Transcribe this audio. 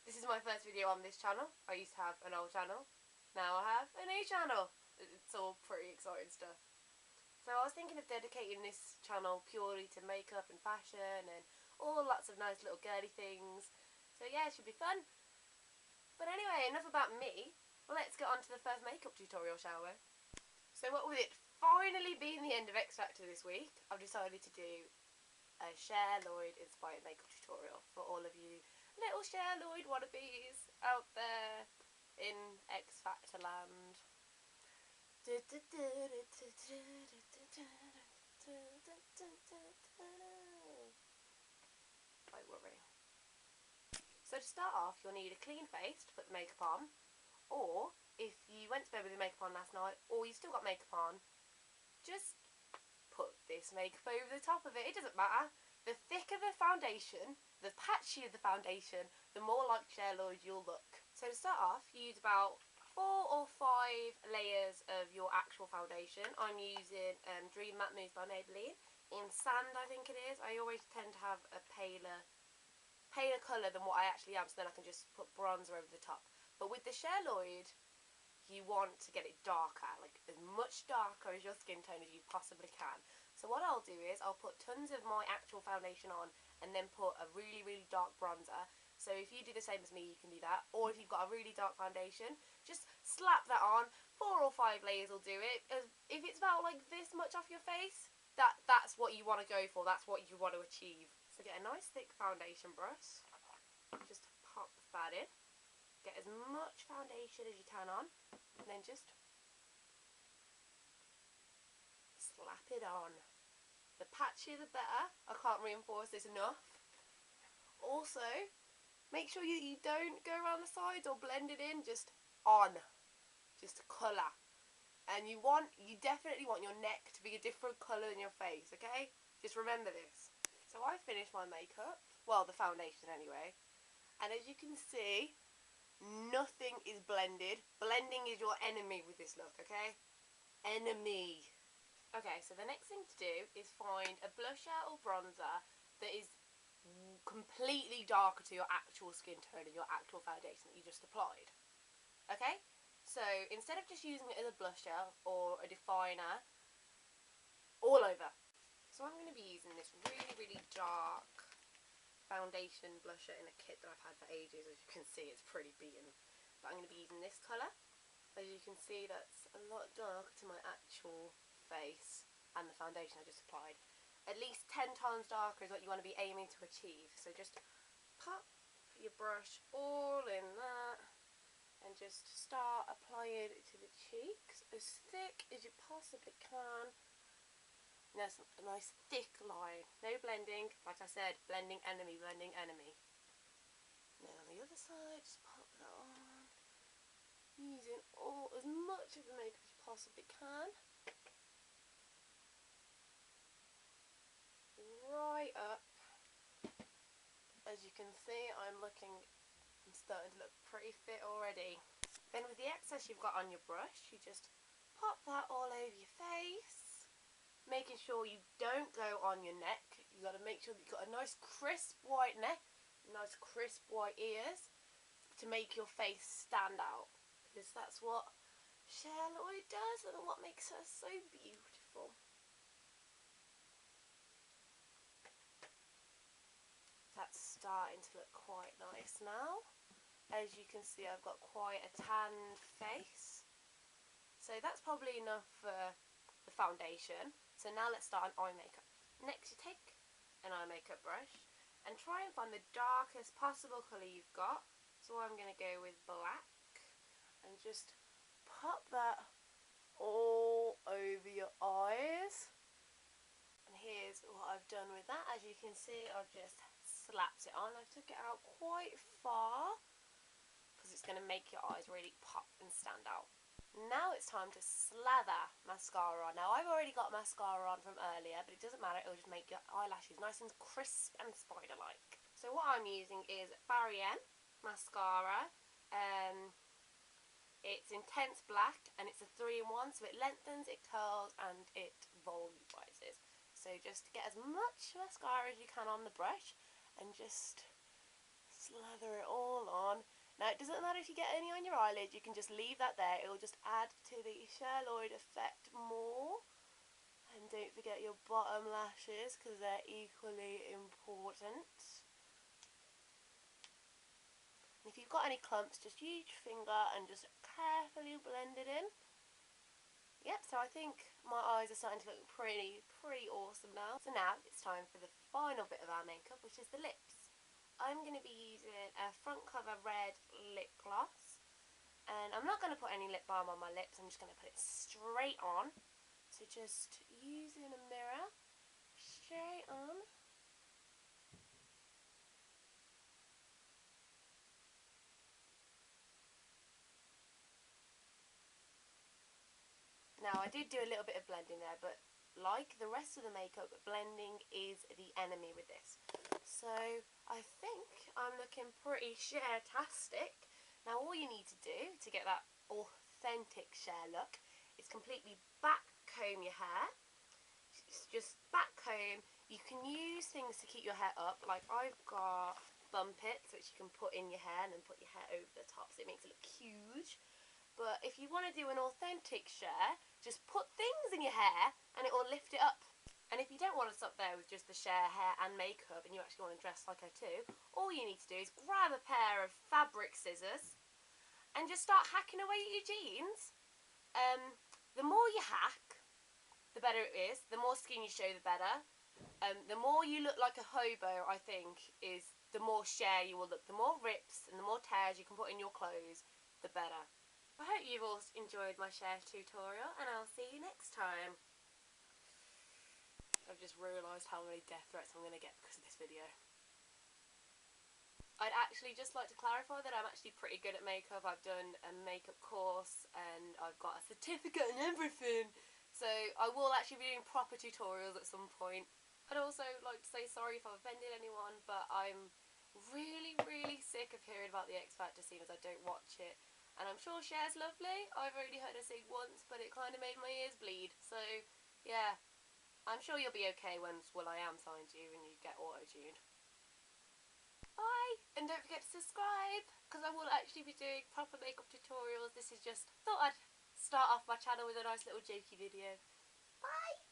This is my first video on this channel. I used to have an old channel. Now I have a new channel. It's all pretty exciting stuff. So I was thinking of dedicating this channel purely to makeup and fashion and all lots of nice little girly things. So yeah, it should be fun. But anyway, enough about me. Let's get on to the first makeup tutorial, shall we? So what with it finally being the end of X Factor this week, I've decided to do a Cher Lloyd inspired makeup tutorial for all of you little Cher Lloyd wannabes out there in X Factor land. I worry. So to start off, you'll need a clean face to put the makeup on, or if you went to bed with your makeup on last night, or you still got makeup on, just put this makeup over the top of it. It doesn't matter. The thicker the foundation, the patchier the foundation, the more like Cher Lloyd you'll look. So to start off, you use about 4 or 5 layers of your actual foundation. I'm using Dream Matte Mousse by Maybelline in Sand, I think it is. I always tend to have a paler colour than what I actually am, so then I can just put bronzer over the top. But with the Cher Lloyd, you want to get it darker, like as much darker as your skin tone as you possibly can. So what I'll do is I'll put tons of my actual foundation on and then put a really, really dark bronzer. So if you do the same as me, you can do that. Or if you've got a really dark foundation, just slap that on. 4 or 5 layers will do it. If it's about like this much off your face, that's what you want to go for. That's what you want to achieve. So get a nice thick foundation brush. Just pop that in. Get as much foundation as you can on. And then just slap it on. The patchier the better. I can't reinforce this enough. Also, make sure you don't go around the sides or blend it in. Just on. Just colour. And you definitely want your neck to be a different colour than your face, okay? Just remember this. So I finished my makeup. Well, the foundation anyway. And as you can see, nothing is blended. Blending is your enemy with this look, okay? Enemy. Okay, so the next thing to do is find a blusher or bronzer that is completely darker to your actual skin tone and your actual foundation that you just applied. Okay? So instead of just using it as a blusher or a definer, all over. So I'm going to be using this really, really dark foundation blusher in a kit that I've had for ages. As you can see, it's pretty beaten. But I'm going to be using this colour. As you can see, that's a lot darker to my actual face and the foundation I just applied. At least 10 times darker is what you want to be aiming to achieve. So just pop your brush all in that and just start applying it to the cheeks as thick as you possibly can. And that's a nice thick line. No blending. Like I said, blending enemy, blending enemy. Now on the other side, just pop that on. Using as much of the makeup as you possibly can. Right up. As you can see, I'm starting to look pretty fit already. Then with the excess you've got on your brush, you just pop that all over your face. Making sure you don't go on your neck. You've got to make sure that you've got a nice crisp white neck, nice crisp white ears to make your face stand out. Because that's what Cher Lloyd does and what makes her so beautiful. That's starting to look quite nice now. As you can see, I've got quite a tanned face. So that's probably enough for the foundation. So now let's start on eye makeup. Next you take an eye makeup brush and try and find the darkest possible colour you've got. So I'm going to go with black and just pop that all over your eyes. And here's what I've done with that. As you can see, I've just slapped it on. I took it out quite far because it's going to make your eyes really pop and stand out. Now it's time to slather mascara on. Now I've already got mascara on from earlier, but it doesn't matter, it'll just make your eyelashes nice and crisp and spider-like. So what I'm using is Barry M mascara. It's intense black and it's a 3-in-1, so it lengthens, it curls and it volumizes. So just get as much mascara as you can on the brush and just slather it all on. Now it doesn't matter if you get any on your eyelid, you can just leave that there. It will just add to the Cher Lloyd effect more. And don't forget your bottom lashes because they're equally important. And if you've got any clumps, just use your finger and just carefully blend it in. Yep, so I think my eyes are starting to look pretty awesome now. So now it's time for the final bit of our makeup, which is the lips. I'm going to be using a front cover red lip gloss. And I'm not going to put any lip balm on my lips, I'm just going to put it straight on. So just using a mirror, straight on. Now I did do a little bit of blending there, but like the rest of the makeup, blending is the enemy with this. So I think I'm looking pretty Cher-tastic. Now all you need to do to get that authentic Cher look is completely back comb your hair. Just back comb. You can use things to keep your hair up, like I've got bum pits which you can put in your hair and then put your hair over the top so it makes it look huge. But if you want to do an authentic Cher, just put things in your hair and it will lift it up. And if you don't want to stop there with just the Cher hair and makeup and you actually want to dress like her too, all you need to do is grab a pair of fabric scissors and just start hacking away at your jeans. The more you hack, the better it is. The more skin you show, the better. The more you look like a hobo, I think, is the more Cher you will look. The more rips and the more tears you can put in your clothes, the better. I hope you've all enjoyed my Cher tutorial, and I'll see you next time. I've just realised how many death threats I'm going to get because of this video. I'd actually just like to clarify that I'm actually pretty good at makeup. I've done a makeup course and I've got a certificate and everything. So I will actually be doing proper tutorials at some point. I'd also like to say sorry if I've offended anyone, but I'm really sick of hearing about the X Factor scene as I don't watch it. And I'm sure Cher's lovely. I've only heard her sing once, but it kind of made my ears bleed. So, yeah. I'm sure you'll be okay once will.i.am signs you and you get auto-tuned. Bye! And don't forget to subscribe, because I will actually be doing proper makeup tutorials. This is just, thought I'd start off my channel with a nice little jokey video. Bye!